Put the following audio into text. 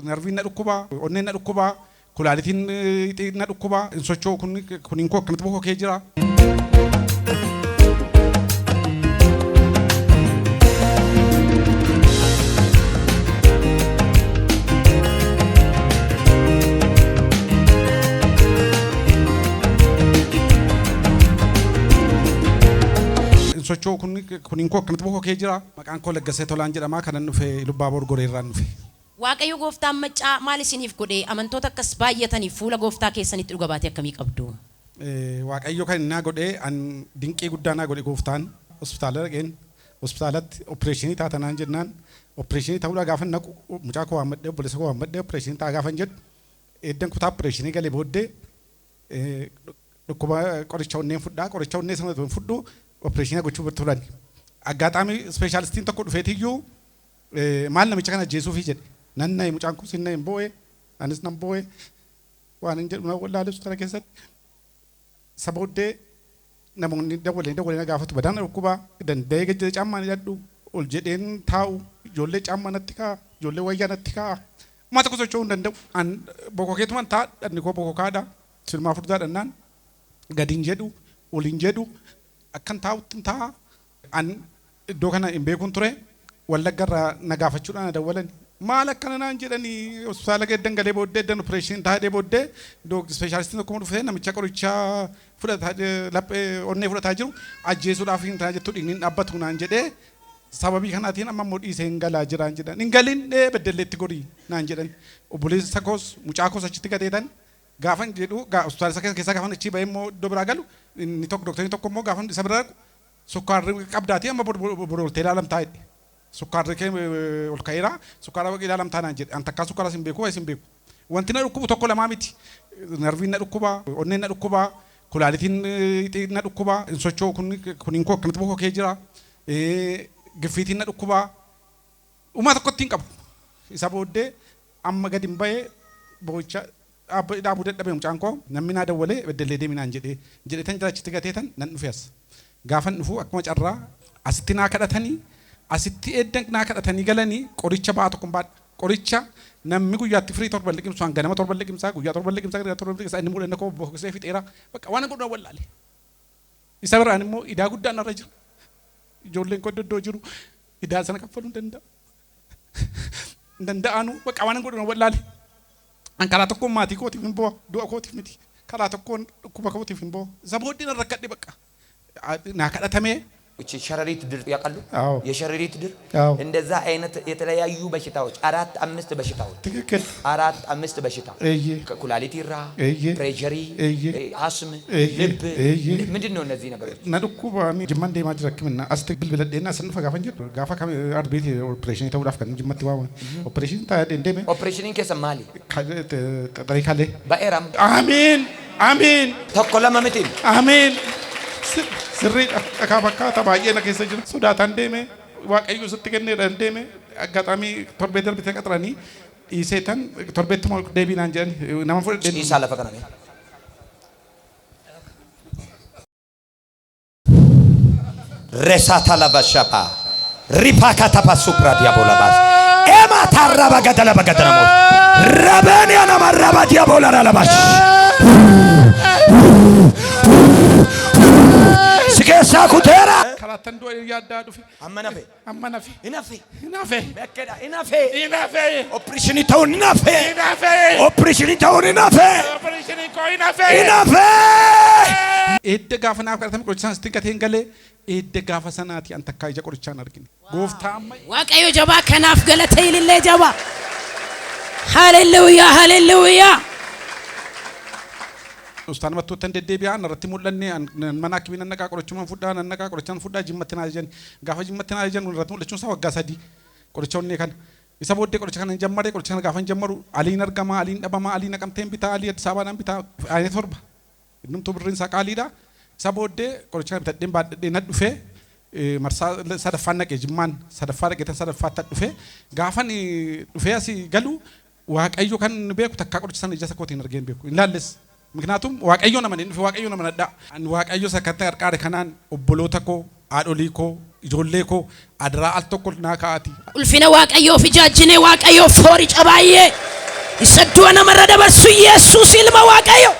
Narvii na dhukkuba, onnee na dhukkuba, kulaalitiin na dhukkuba, sochoo kuniin koo akkanatti bokkoo kee jira. Sochoo kuniin koo akkanatti bokkoo kee jira. Maqaan koo Laggasee Tolaan jedhama kanan dhufe Lubbaa Borgoree irraan dhufe. Waaqayyo gooftaan maccaa maal isiniif godhe amantoota akkas baay'atanii fuula gooftaa keessanitti dhuga baatee akkamii qabdu? Waaqayyo kan inni godhe an dinqii guddaa naa godhe gooftaan hospitaala dhaqeen hospitaalatti opereeshinii taatanaan jennaan opereeshinii ta'uudhaa gaafa naqu mucaa koo waammadhee obboleessa koo waammadhee opereeshinii ta'a gaafa jedhu eeddan kutaa opereeshinii galee booddee dhukkuba qoricha onneen fudhaa qoricha onnee sana fudhu opereeshinii gochuu turan aggaataami ispeeshaalistiin tokko dhufeetiyyuu maal namicha kana ajjeesuufi jedhe nanna mucaan kun sinna hin boo'e anis nan boo'e waan hin jedhu na wallaalessu kana keessatti sabooddee namoonni dabalee gaafatu badaan dhukkuba danda'ee gajjee caammaa ni dadhu ol jedheen taa'u ijoollee caammaa natti kaa'a ijoollee wayyaa natti kaa'a uummata tokko socho'uu hin danda'u an bokkoo keetumaan ta'a dhanni koo bokkoo kaadha silmaa furdaa dhannaan gadi hin jedhu ol hin jedhu akkan taa'utti hin taa'a an iddoo kana hin beekuun ture wallaggarraa na gaafachuudhaan na dawwalan maal akkana naan jedhanii hospitaala geeddan galee booddee eddan opereeshinii taa'ee booddee ispeeshaalistiin tokko dhufee namicha qorichaa fudhataa laphee onnee fudhataa jiru ajjeesuudhaaf hin ta'a jettu dhiigni dhaabbatu naan jedhee sababii kanaatiin amma immoo dhiisee hin galaa jiraan jedhan hin galin beddelleetti gorii naan jedhan obboleessa koos mucaa koos achitti gadeetan gaafa jedhu hospitaala keessaa gaafa achi bahee immoo iddoo biraa galu inni tokko dooktarri tokko immoo gaafa isa biraa sukkaarri qabdaatii amma boroltee ilaalamtaa jedhe sukkaarri kee ol ka'eera sukkaara ilaalamtaa naan jedhe an takkaa sukkaara sin beeku waa sin beeku wanti na dhukkubu tokko lamaa miti narviin na dhukkuba onneen na dhukkuba kulaalitiin na dhukkuba sochoo kuniin koo akkanatti bokkoo kee jira giffiitiin na dhukkuba uumaa tokkotti hin qabu isa booddee amma gadi hin bahee boo'icha dhaabuu dadhabee mucaan koo namni naa dawwalee beddellee deeminaan jedhee tan jiraachitti gateetan nan dhufe as gaafan dhufu akkuma carraa asitti naa kadhatanii asitti eeddan naa kadhatanii galanii qoricha ba'a tokko baadha qoricha namni guyyaatti firii torba liqimsaan ganama torba liqimsaa guyyaa torba liqimsaa guyyaa torba liqimsaa inni mudhanna koo bokkisee fixeera bakka waan godhan wallaale isa biraan immoo idaa guddaan irra jira ijoolleen koo doddoo jiru idaa sana kaffaluu hin danda'anu bakka waan godhan wallaale an karaa tokkoon maatii kootiif hin bo'a du'a kootiif miti karaa tokkoon dhukkuba kootiif hin bo'a isa booddee na rakkadhe bakka naa kadhatamee እቺ ሸረሪት ድር ያቀሉ የሸረሪት ድር እንደዛ አይነት የተለያዩ በሽታዎች አራት አምስት በሽታዎች ትክክል አራት አምስት በሽታ ኩላሊቲ ራ ፕሬሸሪ አስም ልብ ምንድነው እነዚህ ነገሮች ነድኩባሚ ጅማን ደማ ድረክምና አስተግል ብለደና ስንፈ ጋፈን ጀት ጋፋ ካም አርቤት ኦፕሬሽን ተውዳፍ ከን ጅማት ባው ኦፕሬሽን ታደ እንደም ኦፕሬሽንን ከሰማሊ ጠሪካለ ባኤራም አሜን አሜን ተቆለማመቲን አሜን sirri akka bakka tabaayee na keessa jira sodaatan deeme waaqayyo sitti kenneedhaan deeme aggaxamii torbee darbite qaxaranii dhiiseetan torbeetti moo deebiinaan jedhan nama fudhadheen isaa lafa kaname resata labashaba ripakata pasupra diabolabas ema taraba gadala bagadana rabani ana maraba diabola labash sikesa kutera karatan do yadda dufi amanafe inafe bekeda inafe operation town inafe operation ko inafe edde gaafana karatan qorichaan stikkateen galee edde gaafa sanaati an takkaa ija qorichaan argine gooftaa amma waaqayyo jabaa kanaaf galatee illee jabaa haleluuyaa haleluuyaa Ustaan mattuu tan deddeebi'aa narratti mul'anne mana akkamii nannaqaa qorichumaan fudhaa nannaqaa qorichaan fudhaa jimmatti naa jan gaafa jimmatti naa jan irratti mul'achuun isaa waggaa 3 qoricha onnee kana isa booddee qoricha kana jammare qoricha kana gaafa jammaru aliin argama aliin dhabama aliin naqamteen bitaa alii Addis Ababaan bitaa ayine torba innumtu birriin isaa qaaliidha isa booddee qoricha kana bitadheen baadhadhee na dhufee marsaa sadaffaan naqee jimmaan sadaffaa dhaqee tan sadaffaatti dhufee gaafan dhufee asii galu waaqayyo kan beeku takkaa qoricha sana ija sakootiin argeen beeku ilaalles ምክንያቱም ዋቀዮ ነመን እንፍ ዋቀዮ ነመንዳ ዋቀዮ ሰከተ አርቃደ ከናን ኦቦሎተኮ አዶሊኮ ኢጆሌኮ አድራ አልተኮልና ካቲ ኡልፊነ ዋቀዮ ፍጃጅኔ ዋቀዮ ፎሪ ጨባዬ isa du'a namarra dabarsu Yesuus ilma Waaqayyo